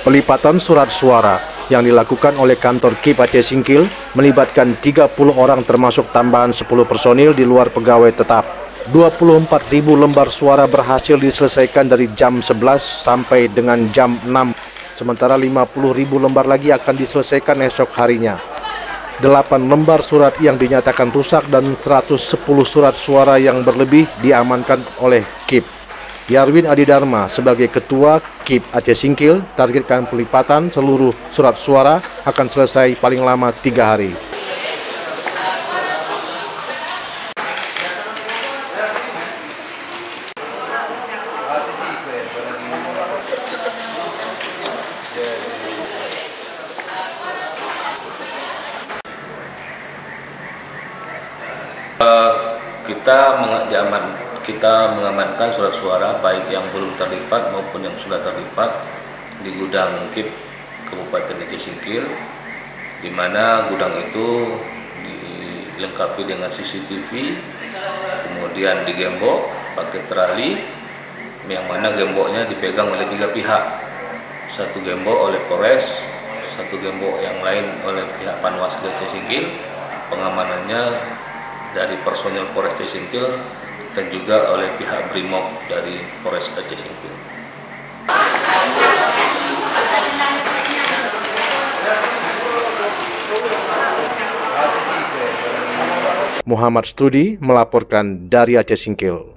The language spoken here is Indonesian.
Pelipatan surat suara yang dilakukan oleh kantor KIP Aceh Singkil melibatkan 30 orang termasuk tambahan 10 personil di luar pegawai tetap. 24.000 lembar suara berhasil diselesaikan dari jam 11 sampai dengan jam 6. Sementara 50.000 lembar lagi akan diselesaikan esok harinya. 8 lembar surat yang dinyatakan rusak dan 110 surat suara yang berlebih diamankan oleh KIP. Yarwin Adidharma sebagai Ketua KIP Aceh Singkil targetkan pelipatan seluruh surat suara akan selesai paling lama 3 hari. Kita mengamankan surat suara baik yang belum terlipat maupun yang sudah terlipat di gudang KIP Kabupaten Aceh Singkil, di mana gudang itu dilengkapi dengan CCTV, kemudian digembok pakai trali, yang mana gemboknya dipegang oleh 3 pihak, satu gembok oleh Polres, satu gembok yang lain oleh pihak Panwaslu Aceh Singkil. Pengamanannya dari personel Polres Aceh Singkil dan juga oleh pihak Brimob dari Polres Aceh Singkil. Muhammad Studi melaporkan dari Aceh Singkil.